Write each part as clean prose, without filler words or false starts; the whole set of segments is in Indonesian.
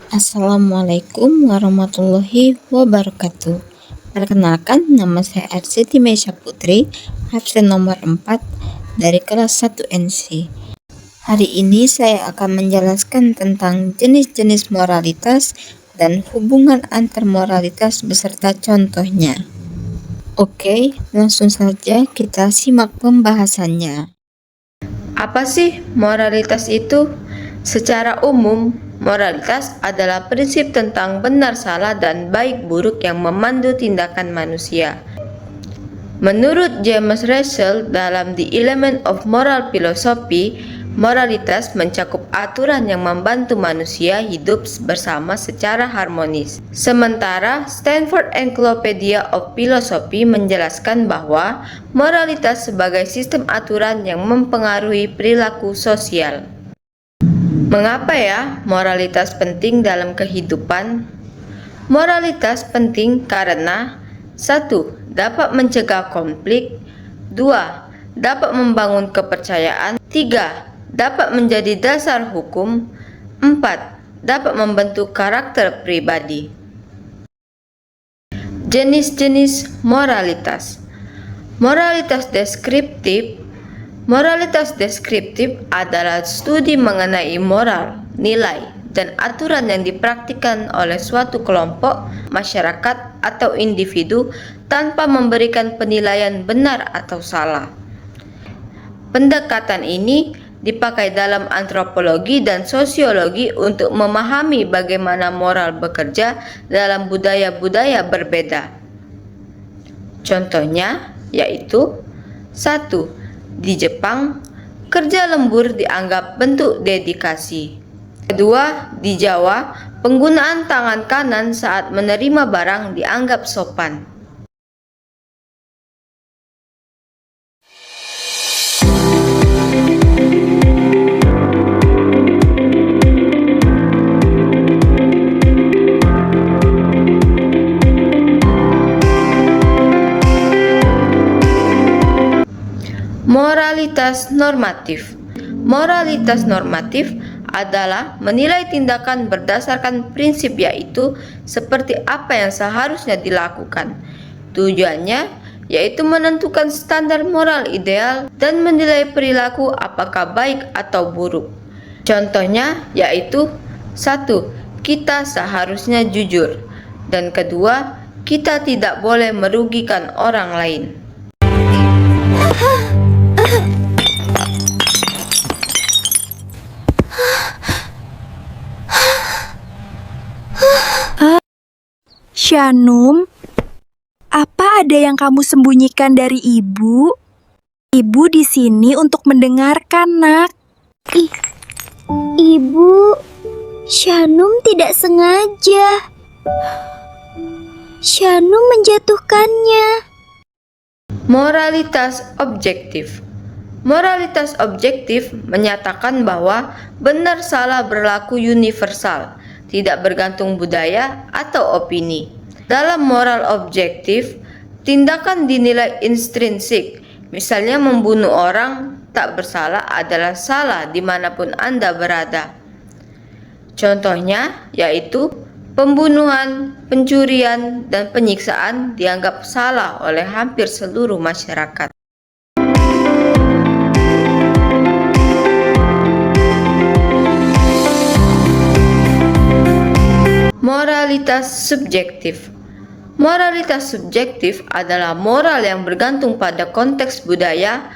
Assalamualaikum warahmatullahi wabarakatuh. Perkenalkan, nama saya Arsiti Meisha Putri, absen nomor 4 dari kelas 1 NC. Hari ini saya akan menjelaskan tentang jenis-jenis moralitas dan hubungan antar moralitas beserta contohnya. Oke, langsung saja kita simak pembahasannya. Apa sih moralitas itu? Secara umum, moralitas adalah prinsip tentang benar salah dan baik buruk yang memandu tindakan manusia. Menurut James Russell dalam The Element of Moral Philosophy, moralitas mencakup aturan yang membantu manusia hidup bersama secara harmonis. Sementara Stanford Encyclopedia of Philosophy menjelaskan bahwa moralitas sebagai sistem aturan yang mempengaruhi perilaku sosial. Mengapa ya moralitas penting dalam kehidupan? Moralitas penting karena 1. Dapat mencegah konflik. 2. Dapat membangun kepercayaan. 3. Dapat menjadi dasar hukum. 4. Dapat membentuk karakter pribadi. Jenis-jenis moralitas. Moralitas deskriptif. Moralitas deskriptif adalah studi mengenai moral, nilai, dan aturan yang dipraktikkan oleh suatu kelompok, masyarakat, atau individu tanpa memberikan penilaian benar atau salah. Pendekatan ini dipakai dalam antropologi dan sosiologi untuk memahami bagaimana moral bekerja dalam budaya-budaya berbeda. Contohnya yaitu 1. Di Jepang, kerja lembur dianggap bentuk dedikasi. Kedua, di Jawa, penggunaan tangan kanan saat menerima barang dianggap sopan. Moralitas normatif. Moralitas normatif adalah menilai tindakan berdasarkan prinsip, yaitu seperti apa yang seharusnya dilakukan. Tujuannya yaitu menentukan standar moral ideal dan menilai perilaku apakah baik atau buruk. Contohnya yaitu 1. Kita seharusnya jujur, dan kedua, kita tidak boleh merugikan orang lain. Shanum, apa ada yang kamu sembunyikan dari ibu? Ibu di sini untuk mendengarkan, nak. Ibu, Shanum tidak sengaja. Shanum menjatuhkannya. Moralitas objektif. Moralitas objektif menyatakan bahwa benar salah berlaku universal, tidak bergantung budaya atau opini. Dalam moral objektif, tindakan dinilai intrinsik. Misalnya membunuh orang tak bersalah adalah salah dimanapun Anda berada. Contohnya yaitu pembunuhan, pencurian, dan penyiksaan dianggap salah oleh hampir seluruh masyarakat. Moralitas subjektif. Moralitas subjektif adalah moral yang bergantung pada konteks budaya,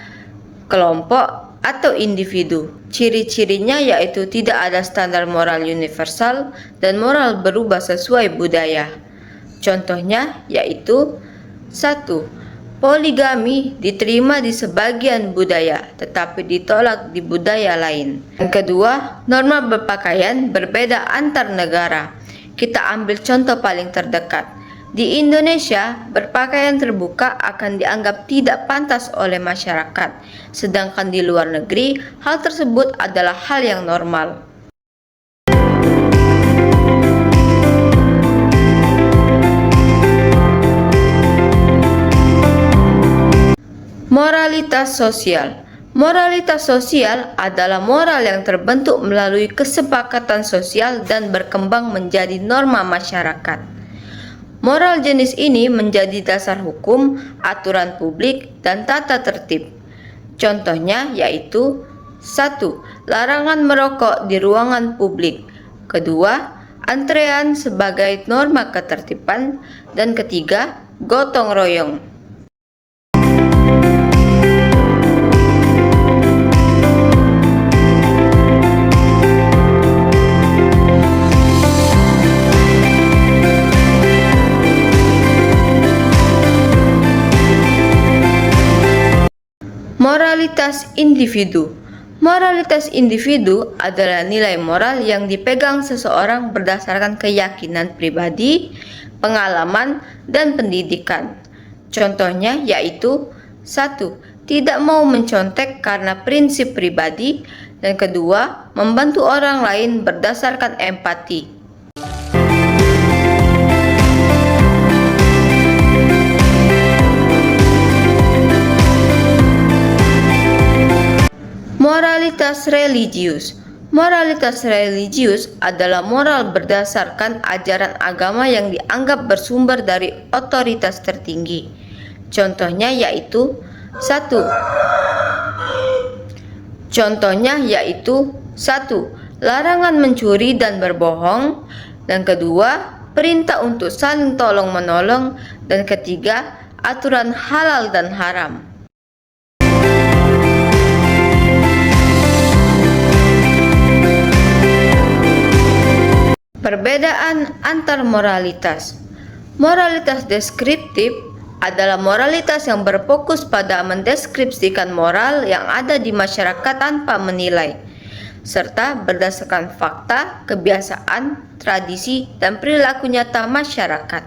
kelompok, atau individu. Ciri-cirinya yaitu tidak ada standar moral universal dan moral berubah sesuai budaya. Contohnya yaitu 1. Poligami diterima di sebagian budaya tetapi ditolak di budaya lain. Dan kedua, norma berpakaian berbeda antar negara. Kita ambil contoh paling terdekat. Di Indonesia, berpakaian terbuka akan dianggap tidak pantas oleh masyarakat, sedangkan di luar negeri, hal tersebut adalah hal yang normal. Moralitas sosial. Moralitas sosial adalah moral yang terbentuk melalui kesepakatan sosial dan berkembang menjadi norma masyarakat. Moral jenis ini menjadi dasar hukum, aturan publik, dan tata tertib. Contohnya yaitu 1. Larangan merokok di ruangan publik. Kedua, antrean sebagai norma ketertiban. Dan ketiga, gotong royong. Moralitas individu. Moralitas individu adalah nilai moral yang dipegang seseorang berdasarkan keyakinan pribadi, pengalaman, dan pendidikan. Contohnya yaitu 1. Tidak mau mencontek karena prinsip pribadi, dan kedua, membantu orang lain berdasarkan empati. Moralitas religius. Moralitas religius adalah moral berdasarkan ajaran agama yang dianggap bersumber dari otoritas tertinggi. Contohnya yaitu 1. Larangan mencuri dan berbohong. Dan kedua, perintah untuk saling tolong-menolong. Dan ketiga, aturan halal dan haram. Perbedaan antar moralitas. Moralitas deskriptif adalah moralitas yang berfokus pada mendeskripsikan moral yang ada di masyarakat tanpa menilai, serta berdasarkan fakta, kebiasaan, tradisi, dan perilaku nyata masyarakat.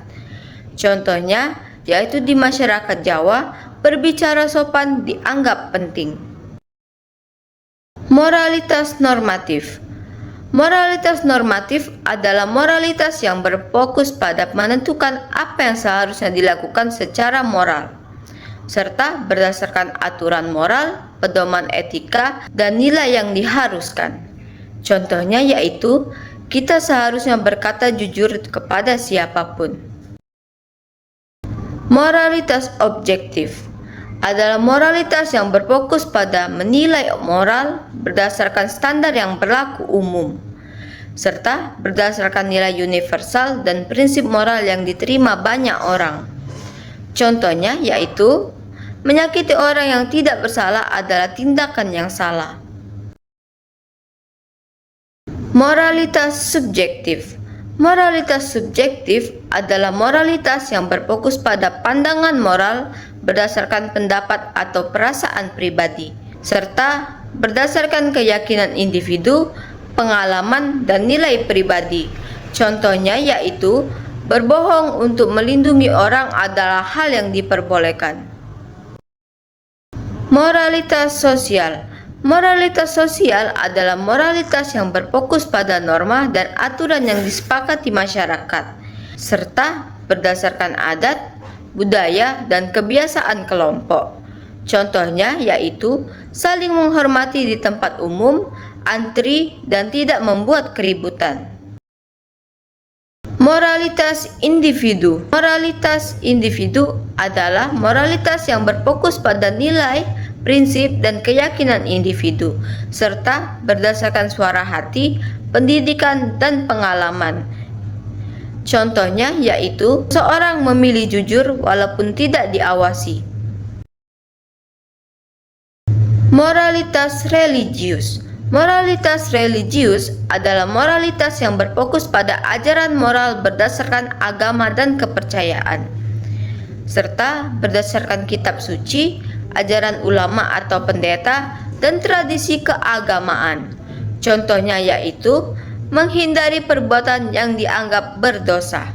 Contohnya, yaitu di masyarakat Jawa, berbicara sopan dianggap penting. Moralitas normatif. Moralitas normatif adalah moralitas yang berfokus pada menentukan apa yang seharusnya dilakukan secara moral, serta berdasarkan aturan moral, pedoman etika, dan nilai yang diharuskan. Contohnya yaitu, kita seharusnya berkata jujur kepada siapapun. Moralitas objektif adalah moralitas yang berfokus pada menilai moral berdasarkan standar yang berlaku umum, serta berdasarkan nilai universal dan prinsip moral yang diterima banyak orang. Contohnya yaitu, menyakiti orang yang tidak bersalah adalah tindakan yang salah. Moralitas subjektif. Moralitas subjektif adalah moralitas yang berfokus pada pandangan moral berdasarkan pendapat atau perasaan pribadi, serta berdasarkan keyakinan individu, pengalaman, dan nilai pribadi. Contohnya yaitu, berbohong untuk melindungi orang adalah hal yang diperbolehkan. Moralitas sosial. Moralitas sosial adalah moralitas yang berfokus pada norma dan aturan yang disepakati masyarakat, serta berdasarkan adat, budaya, dan kebiasaan kelompok. Contohnya yaitu, saling menghormati di tempat umum, antri, dan tidak membuat keributan. Moralitas individu. Moralitas individu adalah moralitas yang berfokus pada nilai, prinsip, dan keyakinan individu, serta berdasarkan suara hati, pendidikan, dan pengalaman. Contohnya yaitu, seorang memilih jujur walaupun tidak diawasi. Moralitas religius. Moralitas religius adalah moralitas yang berfokus pada ajaran moral berdasarkan agama dan kepercayaan, serta berdasarkan kitab suci, ajaran ulama atau pendeta, dan tradisi keagamaan. Contohnya yaitu, menghindari perbuatan yang dianggap berdosa.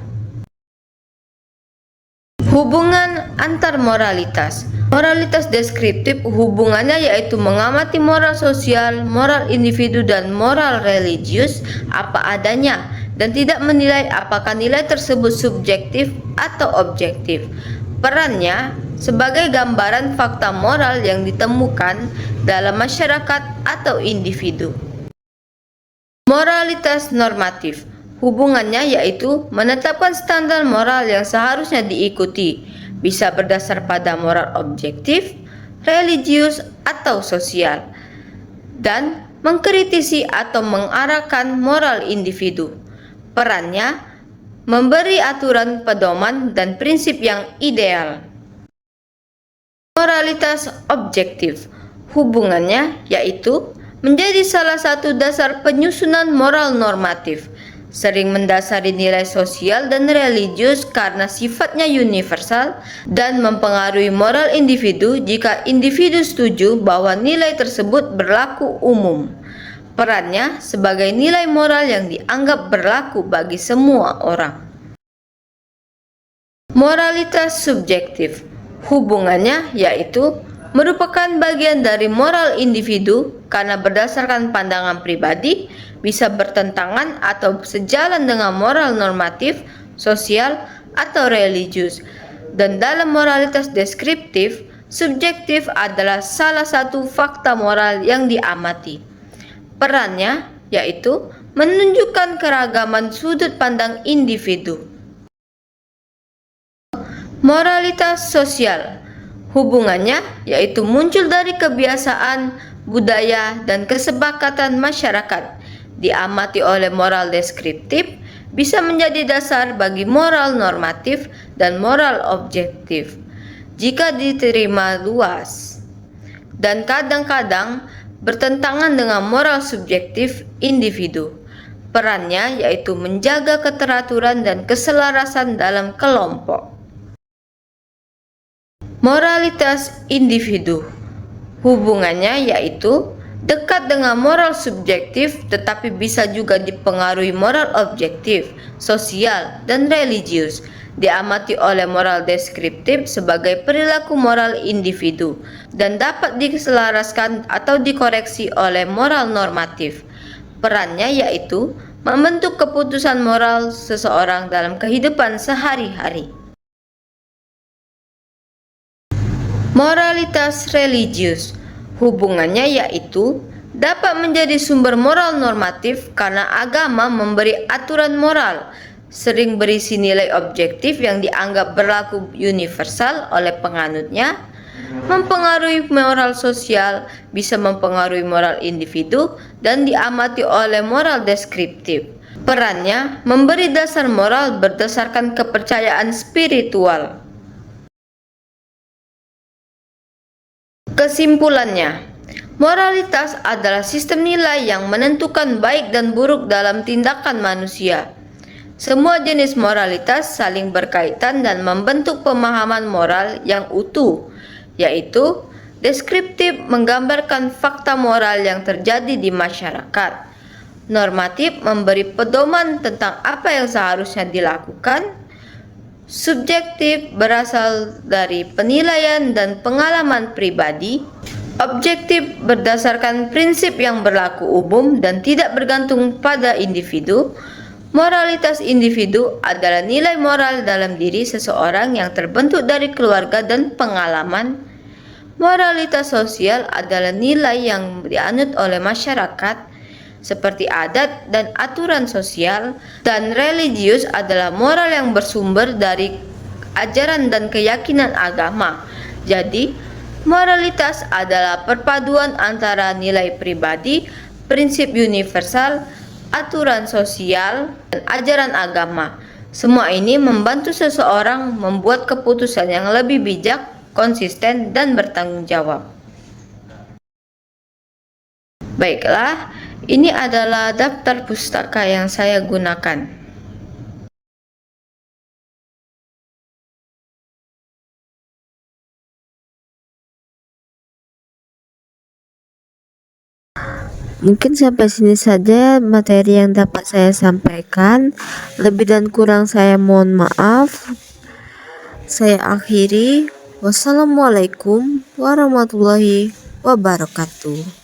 Hubungan antar moralitas. Moralitas deskriptif hubungannya yaitu mengamati moral sosial, moral individu, dan moral religius apa adanya, dan tidak menilai apakah nilai tersebut subjektif atau objektif. Perannya sebagai gambaran fakta moral yang ditemukan dalam masyarakat atau individu. Moralitas normatif, hubungannya yaitu menetapkan standar moral yang seharusnya diikuti, bisa berdasar pada moral objektif, religius, atau sosial, dan mengkritisi atau mengarahkan moral individu. Perannya memberi aturan pedoman dan prinsip yang ideal. Moralitas objektif, hubungannya yaitu menjadi salah satu dasar penyusunan moral normatif, sering mendasari nilai sosial dan religius karena sifatnya universal dan mempengaruhi moral individu jika individu setuju bahwa nilai tersebut berlaku umum. Perannya sebagai nilai moral yang dianggap berlaku bagi semua orang. Moralitas subjektif, hubungannya yaitu merupakan bagian dari moral individu karena berdasarkan pandangan pribadi, bisa bertentangan atau sejalan dengan moral normatif, sosial, atau religius. Dan dalam moralitas deskriptif, subjektif adalah salah satu fakta moral yang diamati. Perannya yaitu menunjukkan keragaman sudut pandang individu. Moralitas sosial, hubungannya yaitu muncul dari kebiasaan, budaya, dan kesepakatan masyarakat, diamati oleh moral deskriptif, bisa menjadi dasar bagi moral normatif dan moral objektif jika diterima luas, dan kadang-kadang bertentangan dengan moral subjektif individu. Perannya yaitu menjaga keteraturan dan keselarasan dalam kelompok. Moralitas individu, hubungannya yaitu dekat dengan moral subjektif tetapi bisa juga dipengaruhi moral objektif, sosial, dan religius, diamati oleh moral deskriptif sebagai perilaku moral individu dan dapat diselaraskan atau dikoreksi oleh moral normatif. Perannya yaitu membentuk keputusan moral seseorang dalam kehidupan sehari-hari. Moralitas religius, hubungannya yaitu dapat menjadi sumber moral normatif karena agama memberi aturan moral, sering berisi nilai objektif yang dianggap berlaku universal oleh penganutnya, mempengaruhi moral sosial, bisa mempengaruhi moral individu, dan diamati oleh moral deskriptif. Perannya memberi dasar moral berdasarkan kepercayaan spiritual. Kesimpulannya, moralitas adalah sistem nilai yang menentukan baik dan buruk dalam tindakan manusia. Semua jenis moralitas saling berkaitan dan membentuk pemahaman moral yang utuh, yaitu deskriptif menggambarkan fakta moral yang terjadi di masyarakat, normatif memberi pedoman tentang apa yang seharusnya dilakukan, subjektif berasal dari penilaian dan pengalaman pribadi, objektif berdasarkan prinsip yang berlaku umum dan tidak bergantung pada individu. Moralitas individu adalah nilai moral dalam diri seseorang yang terbentuk dari keluarga dan pengalaman. Moralitas sosial adalah nilai yang dianut oleh masyarakat seperti adat dan aturan sosial, dan religius adalah moral yang bersumber dari ajaran dan keyakinan agama. Jadi, moralitas adalah perpaduan antara nilai pribadi, prinsip universal, aturan sosial, dan ajaran agama. Semua ini membantu seseorang membuat keputusan yang lebih bijak, konsisten, dan bertanggung jawab. Baiklah, ini adalah daftar pustaka yang saya gunakan. Mungkin sampai sini saja materi yang dapat saya sampaikan. Lebih dan kurang saya mohon maaf. Saya akhiri. Wassalamualaikum warahmatullahi wabarakatuh.